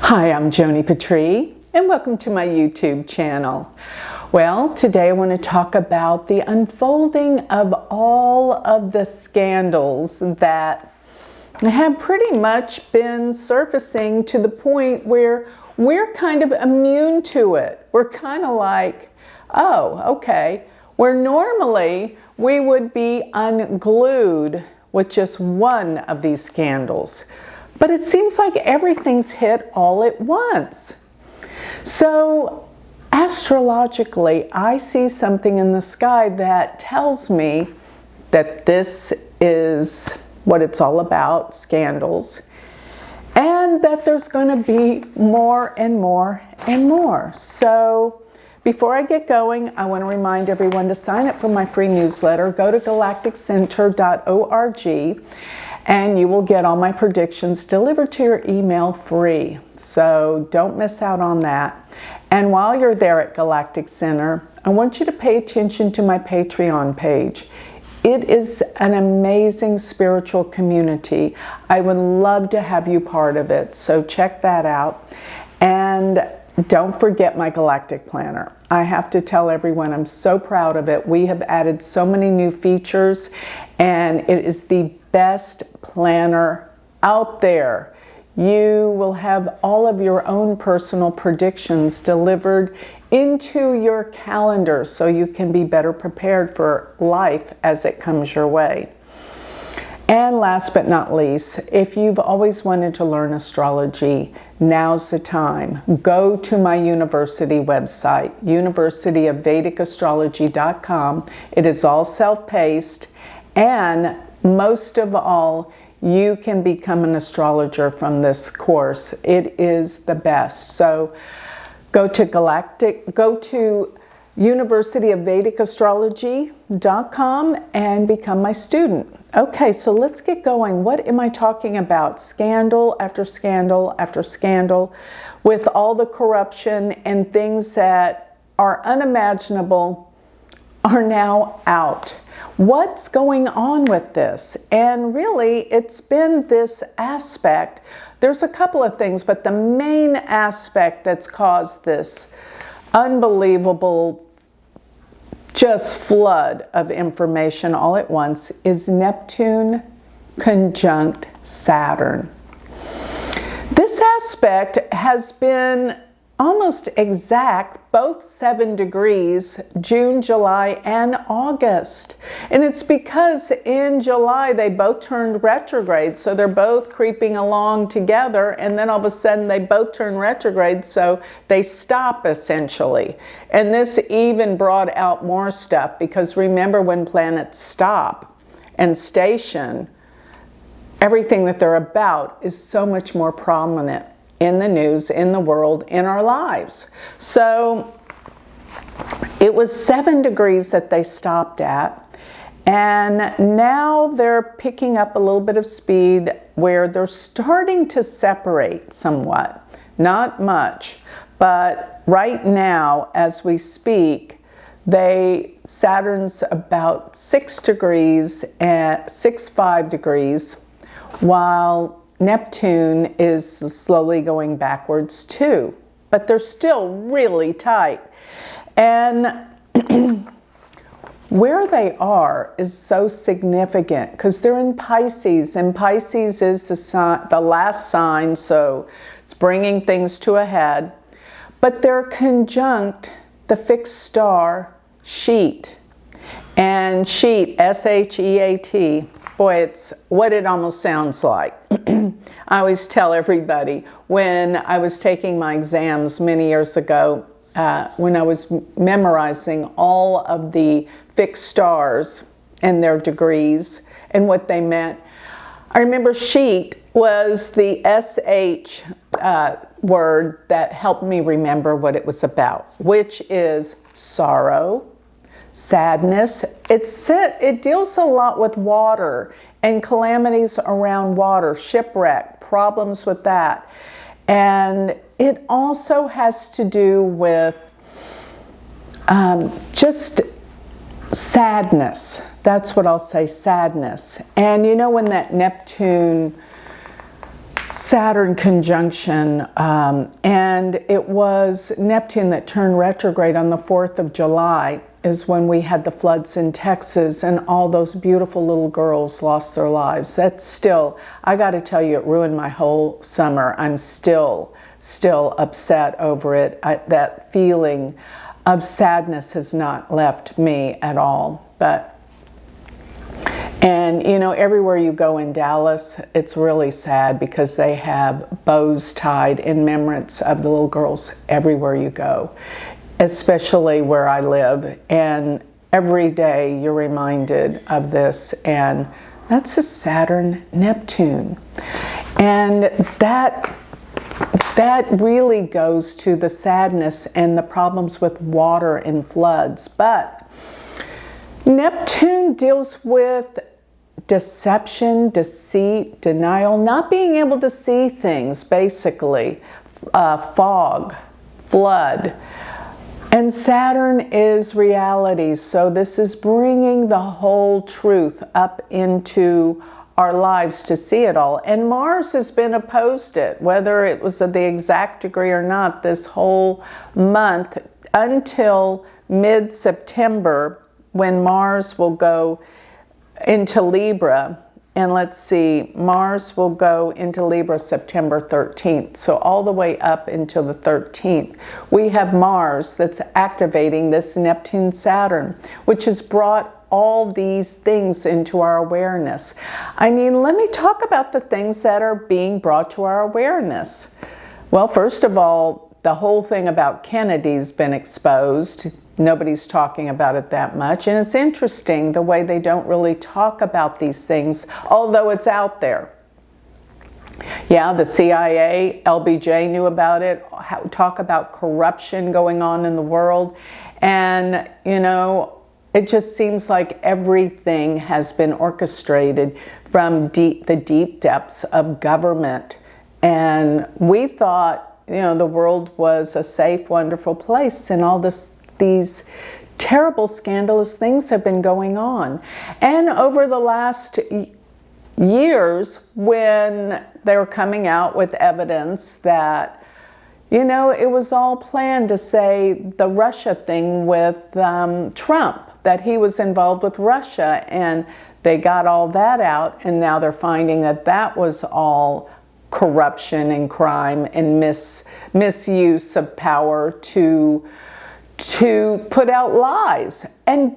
Hi, I'm Joni Patry, and welcome to my YouTube channel. Well, today I want to talk about the unfolding of all of the scandals that have pretty much been surfacing to the point where we're kind of immune to it. We're kind of like, oh, okay, where normally we would be unglued with just one of these scandals. But it seems like everything's hit all at once. So astrologically, I see something in the sky that tells me that this is what it's all about, scandals, and that there's going to be more and more and more. So before I get going, I want to remind everyone to sign up for my free newsletter. Go to galacticcenter.org and you will get all my predictions delivered to your email free. So don't miss out on that. And while you're there at Galactic Center, I want you to pay attention to my Patreon page. It is an amazing spiritual community. I would love to have you part of it. So check that out. And don't forget my Galactic Planner. I have to tell everyone I'm so proud of it. We have added so many new features, and it is the best planner out there. You will have all of your own personal predictions delivered into your calendar so you can be better prepared for life as it comes your way. And last but not least, if you've always wanted to learn astrology, now's the time. Go to my university website, universityofvedicastrology.com. It is all self-paced, and most of all, you can become an astrologer from this course. It is the best. So go to universityofvedicastrology.com and become my student. Okay, so let's get going. What am I talking about? Scandal after scandal after scandal, with all the corruption and things that are unimaginable are now out. What's going on with this? And really, it's been this aspect. There's a couple of things, but the main aspect that's caused this unbelievable just flood of information all at once is Neptune conjunct Saturn. This aspect has been almost exact, both 7 degrees, June, July, and August. And it's because in July they both turned retrograde, so they're both creeping along together, and then all of a sudden they both turn retrograde, so they stop essentially. And this even brought out more stuff, because remember, when planets stop and station, everything that they're about is so much more prominent in the news, in the world, in our lives. So it was 7 degrees that they stopped at, and now they're picking up a little bit of speed where they're starting to separate somewhat. Not much, but right now as we speak, Saturn's about 6 degrees at 6.5 degrees, while Neptune is slowly going backwards too, but they're still really tight. And where they are is so significant because they're in Pisces, and Pisces is the last sign, so it's bringing things to a head. But they're conjunct the fixed star Sheet. And Sheet, S-H-E-A-T, boy, it's what it almost sounds like. I always tell everybody, when I was taking my exams many years ago, when I was memorizing all of the fixed stars and their degrees and what they meant, I remember Sheet was the SH word that helped me remember what it was about, which is sorrow, sadness. It deals a lot with water and calamities around water, shipwreck, problems with that. And it also has to do with just sadness. That's what I'll say, sadness. And you know, when that Neptune Saturn conjunction, and it was Neptune that turned retrograde on the 4th of July is when we had the floods in Texas and all those beautiful little girls lost their lives. That's still, I got to tell you, it ruined my whole summer. I'm still upset over it. That feeling of sadness has not left me at all. And you know, everywhere you go in Dallas, it's really sad because they have bows tied in remembrance of the little girls everywhere you go, especially where I live. And every day you're reminded of this, and that's a Saturn Neptune. And that really goes to the sadness and the problems with water and floods. But Neptune deals with deception, deceit, denial, not being able to see things, basically, fog, flood. And Saturn is reality, so this is bringing the whole truth up into our lives to see it all. And Mars has been opposed it, whether it was at the exact degree or not, this whole month until mid-September, when Mars will go into Libra. And let's see, Mars will go into Libra September 13th. So all the way up until the 13th, we have Mars that's activating this Neptune-Saturn, which has brought all these things into our awareness. I mean, let me talk about the things that are being brought to our awareness. Well, first of all, the whole thing about Kennedy's been exposed. Nobody's talking about it that much. And it's interesting the way they don't really talk about these things, although it's out there. Yeah, the CIA, LBJ knew about it, talk about corruption going on in the world. And, you know, it just seems like everything has been orchestrated from the deep depths of government. And we thought, you know, the world was a safe, wonderful place, and all these terrible, scandalous things have been going on. And over the last years, when they were coming out with evidence that, you know, it was all planned to say the Russia thing with Trump, that he was involved with Russia, and they got all that out, and now they're finding that that was all corruption and crime and misuse of power to put out lies. And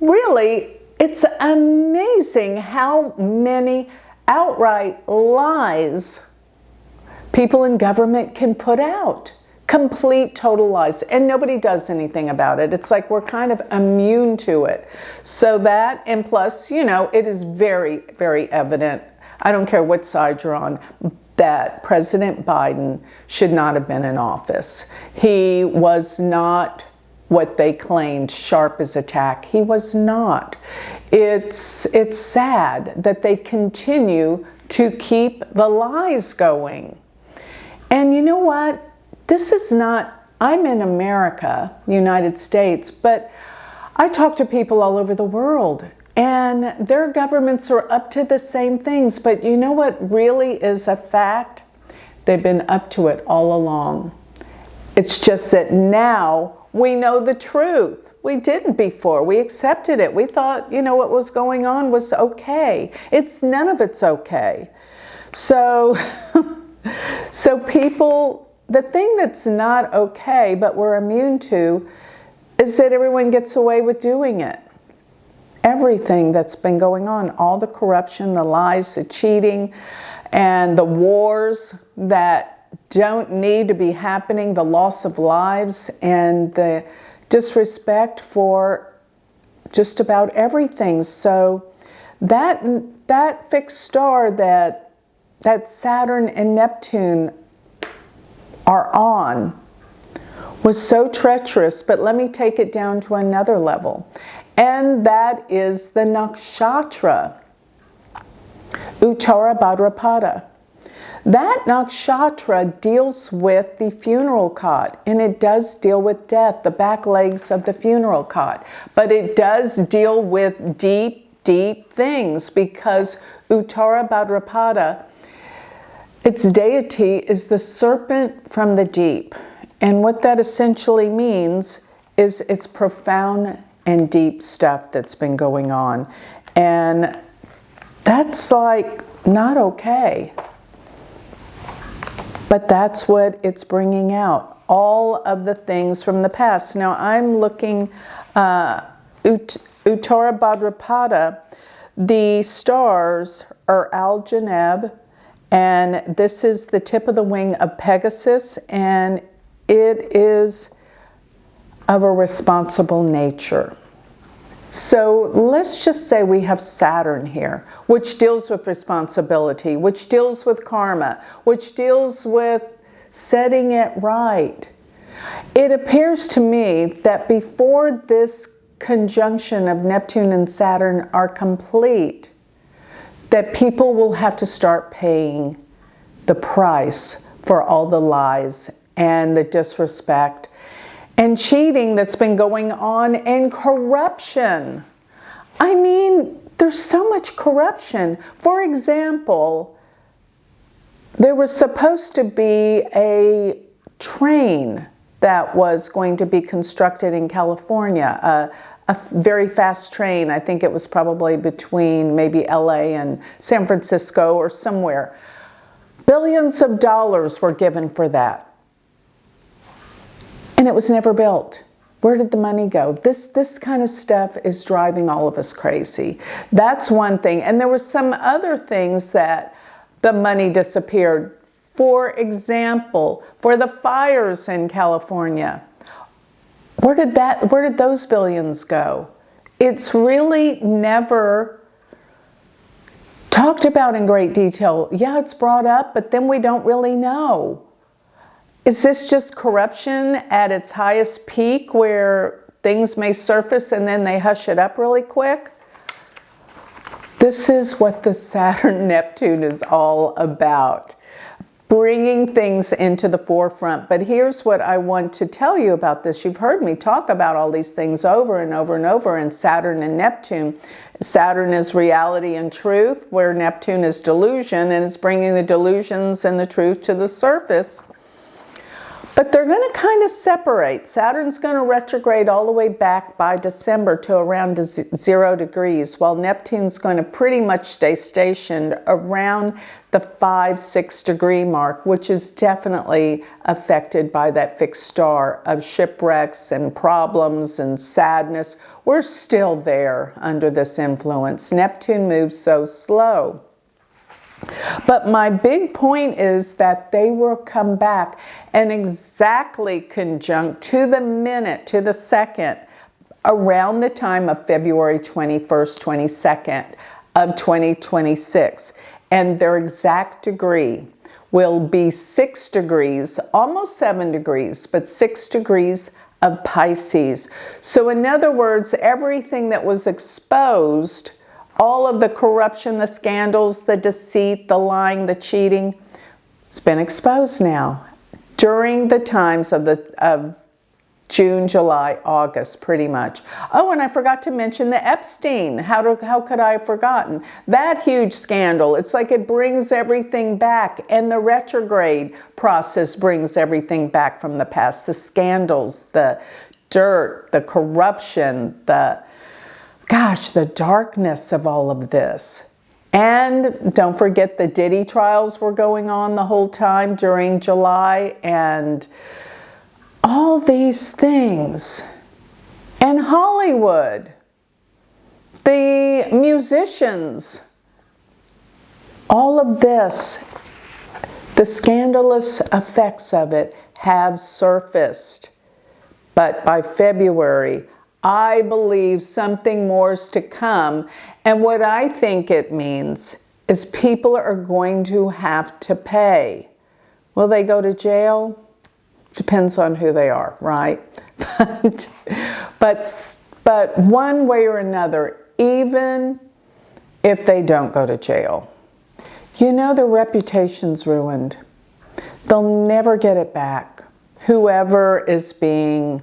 really, it's amazing how many outright lies people in government can put out. Complete, total lies. And nobody does anything about it. It's like we're kind of immune to it. So that, and plus, you know, it is very, very evident, I don't care what side you're on, that President Biden should not have been in office. He was not what they claimed, sharp as a tack. He was not. It's sad that they continue to keep the lies going. And you know what? This is not, I'm in America, United States, but I talk to people all over the world, and their governments are up to the same things. But you know what really is a fact? They've been up to it all along. It's just that now we know the truth. We didn't before. We accepted it. We thought, you know, what was going on was okay. None of it's okay. So, so people, the thing that's not okay, but we're immune to, is that everyone gets away with doing it. Everything that's been going on, all the corruption, the lies, the cheating, and the wars that don't need to be happening, the loss of lives, and the disrespect for just about everything. So that fixed star that Saturn and Neptune are on was so treacherous, but let me take it down to another level. And that is the nakshatra, Uttara Bhadrapada. That nakshatra deals with the funeral cot, and it does deal with death, the back legs of the funeral cot. But it does deal with deep, deep things, because Uttara Bhadrapada its deity is the serpent from the deep. And what that essentially means is it's profound and deep stuff that's been going on. And that's like not okay. But that's what it's bringing out. All of the things from the past. Now I'm looking, Uttara Bhadrapada, the stars are Al-Janeb, and this is the tip of the wing of Pegasus, and it is of a responsible nature. So let's just say we have Saturn here, which deals with responsibility, which deals with karma, which deals with setting it right. It appears to me that before this conjunction of Neptune and Saturn are complete, that people will have to start paying the price for all the lies and the disrespect and cheating that's been going on, and corruption. I mean, there's so much corruption. For example, there was supposed to be a train that was going to be constructed in California, a very fast train. I think it was probably between maybe LA and San Francisco or somewhere. Billions of dollars were given for that. And it was never built. Where did the money go? This kind of stuff is driving all of us crazy. That's one thing. And there were some other things that the money disappeared. For example, for the fires in California. Where did those billions go? It's really never talked about in great detail. Yeah, it's brought up, but then we don't really know. Is this just corruption at its highest peak where things may surface and then they hush it up really quick? This is what the Saturn-Neptune is all about. Bringing things into the forefront. But here's what I want to tell you about this. You've heard me talk about all these things over and over and over in Saturn and Neptune. Saturn is reality and truth, where Neptune is delusion, and it's bringing the delusions and the truth to the surface. But they're going to kind of separate. Saturn's going to retrograde all the way back by December to around 0 degrees, while Neptune's going to pretty much stay stationed around the 5-6 degree mark, which is definitely affected by that fixed star of shipwrecks and problems and sadness. We're still there under this influence. Neptune moves so slow. But my big point is that they will come back and exactly conjunct to the minute, to the second, around the time of February 21st, 22nd of 2026. And their exact degree will be 6 degrees, almost 7 degrees, but 6 degrees of Pisces. So in other words, everything that was exposed, all of the corruption, the scandals, the deceit, the lying, the cheating, it's been exposed now during the times of June, July, August, pretty much. Oh, and I forgot to mention the Epstein. How could I have forgotten? That huge scandal. It's like it brings everything back, and the retrograde process brings everything back from the past. The scandals, the dirt, the corruption, the darkness of all of this. And don't forget the Diddy trials were going on the whole time during July, and all these things. And Hollywood, the musicians, all of this, the scandalous effects of it have surfaced. But by February, I believe something more is to come. And what I think it means is people are going to have to pay. Will they go to jail? Depends on who they are, right? But one way or another, even if they don't go to jail, you know, their reputation's ruined. They'll never get it back. Whoever is being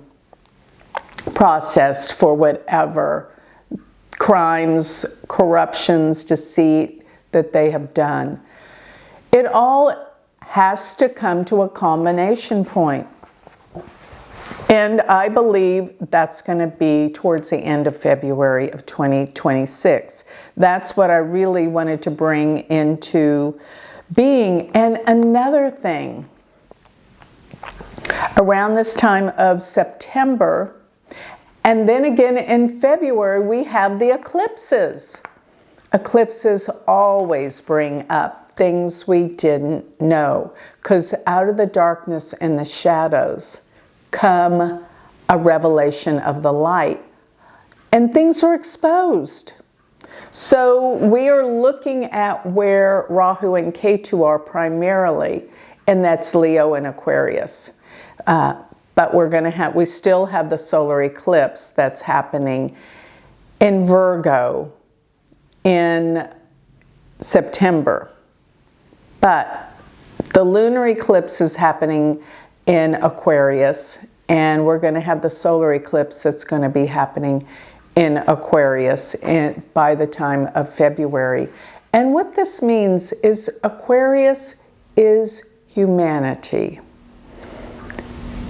processed for whatever crimes, corruptions, deceit that they have done. It all has to come to a culmination point. And I believe that's going to be towards the end of February of 2026. That's what I really wanted to bring into being. And another thing, around this time of September, and then again in February, we have the eclipses. Eclipses always bring up things we didn't know, because out of the darkness and the shadows come a revelation of the light, and things are exposed. So we are looking at where Rahu and Ketu are primarily, and that's Leo and Aquarius. But we still have the solar eclipse that's happening in Virgo in September. But the lunar eclipse is happening in Aquarius, and we're going to have the solar eclipse that's going to be happening in Aquarius by the time of February. And what this means is Aquarius is humanity.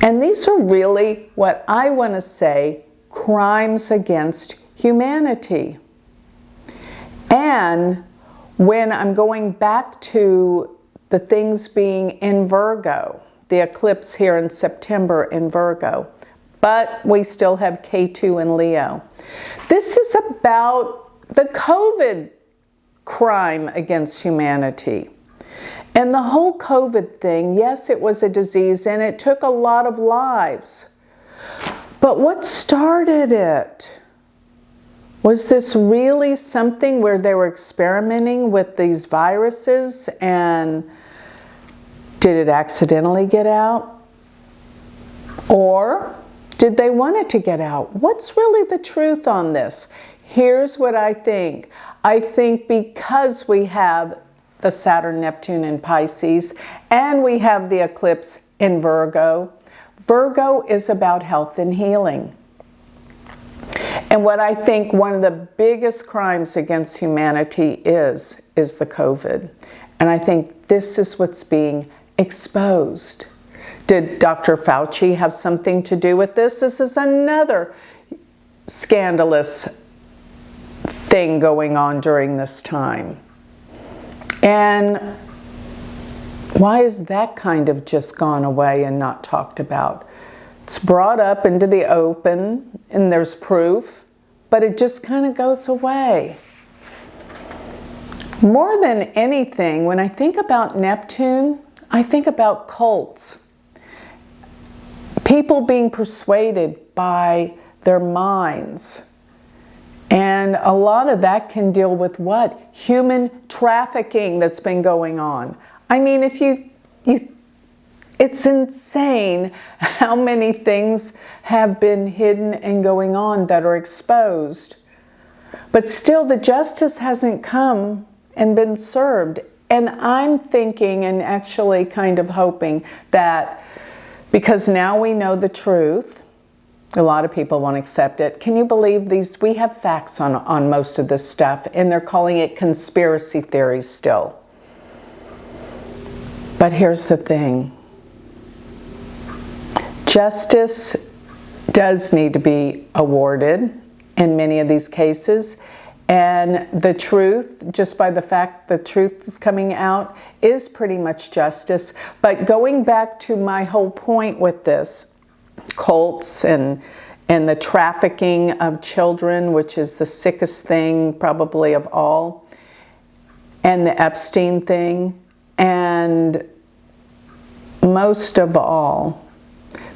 And these are really what I want to say, crimes against humanity. And when I'm going back to the things being in Virgo, the eclipse here in September in Virgo, but we still have K2 in Leo. This is about the COVID crime against humanity. And the whole COVID thing, yes, it was a disease and it took a lot of lives. But what started it? Was this really something where they were experimenting with these viruses, and did it accidentally get out? Or did they want it to get out? What's really the truth on this? Here's what I think. I think because we have the Saturn, Neptune in Pisces, and we have the eclipse in Virgo, Virgo is about health and healing. And what I think one of the biggest crimes against humanity is the COVID. And I think this is what's being exposed. Did Dr. Fauci have something to do with this? This is another scandalous thing going on during this time. And why is that kind of just gone away and not talked about? It's brought up into the open and there's proof, but it just kind of goes away. More than anything, when I think about Neptune, I think about cults. People being persuaded by their minds. And a lot of that can deal with what? Human trafficking that's been going on. I mean, it's insane how many things have been hidden and going on that are exposed. But still, the justice hasn't come and been served. And I'm thinking and actually kind of hoping that because now we know the truth, a lot of people won't accept it. Can you believe these? We have facts on most of this stuff, and they're calling it conspiracy theories still. But here's the thing. Justice does need to be awarded in many of these cases. And the truth, just by the fact the truth is coming out, is pretty much justice. But going back to my whole point with this, cults and the trafficking of children, which is the sickest thing probably of all, and the Epstein thing, and most of all,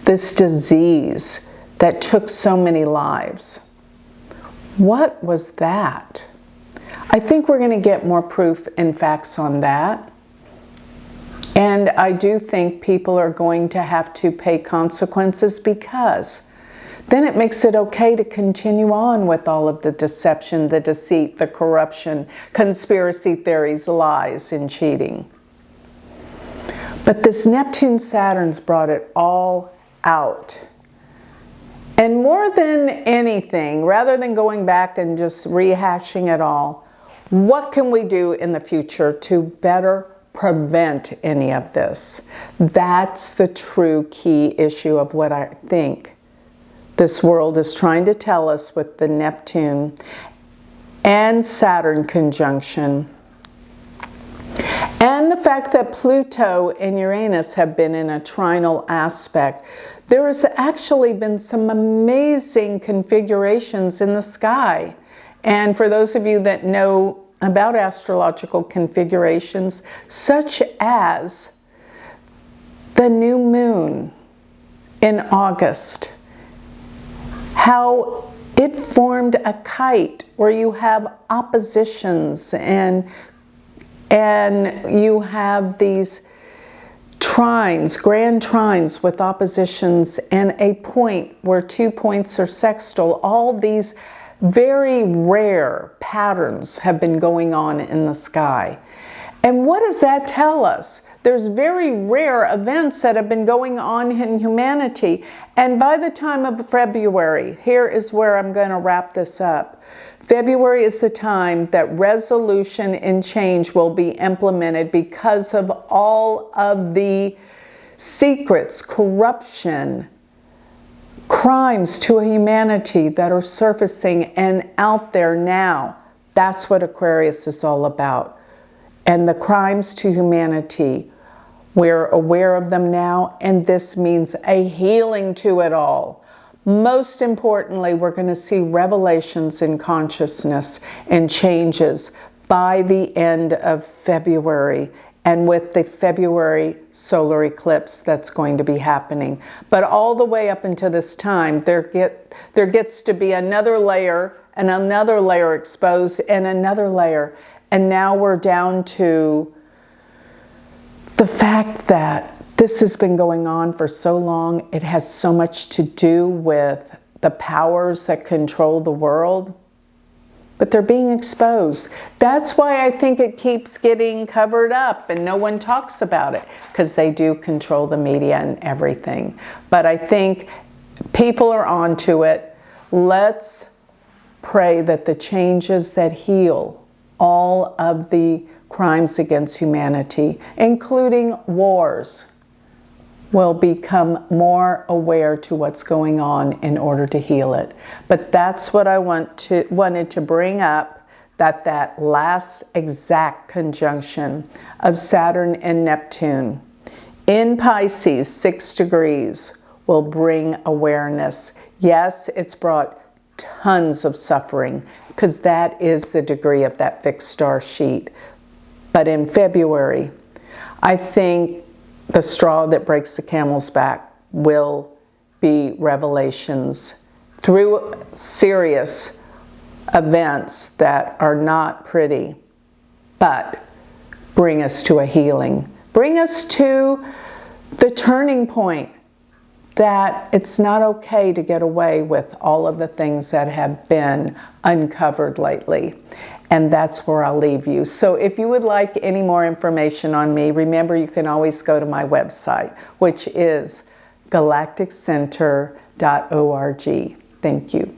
this disease that took so many lives. What was that? I think we're going to get more proof and facts on that. And I do think people are going to have to pay consequences, because then it makes it okay to continue on with all of the deception, the deceit, the corruption, conspiracy theories, lies, and cheating. But this Neptune-Saturn's brought it all out. And more than anything, rather than going back and just rehashing it all, what can we do in the future to better prevent any of this. That's the true key issue of what I think this world is trying to tell us with the Neptune and Saturn conjunction. And the fact that Pluto and Uranus have been in a trinal aspect. There has actually been some amazing configurations in the sky. And for those of you that know about astrological configurations, such as the new moon in August, how it formed a kite where you have oppositions and you have these trines, grand trines with oppositions, and a point where 2 points are sextile. All these very rare patterns have been going on in the sky. And what does that tell us? There's very rare events that have been going on in humanity. And by the time of February, here is where I'm going to wrap this up. February is the time that resolution and change will be implemented because of all of the secrets, corruption, crimes to humanity that are surfacing and out there now. That's what Aquarius is all about. And the crimes to humanity, we're aware of them now, and this means a healing to it all. Most importantly, we're going to see revelations in consciousness and changes by the end of February, and with the February solar eclipse that's going to be happening. But all the way up until this time, there gets to be another layer and another layer exposed and another layer. And now we're down to the fact that this has been going on for so long. It has so much to do with the powers that control the world, but they're being exposed. That's why I think it keeps getting covered up and no one talks about it, because they do control the media and everything. But I think people are onto it. Let's pray that the changes that heal all of the crimes against humanity, including wars, will become more aware to what's going on in order to heal it. But that's what I wanted to bring up, that last exact conjunction of Saturn and Neptune in Pisces, 6 degrees, will bring awareness. Yes, it's brought tons of suffering, because that is the degree of that fixed star sheet. But in February, I think the straw that breaks the camel's back will be revelations through serious events that are not pretty, but bring us to a healing. Bring us to the turning point that it's not okay to get away with all of the things that have been uncovered lately. And that's where I'll leave you. So if you would like any more information on me, remember you can always go to my website, which is galacticcenter.org. Thank you.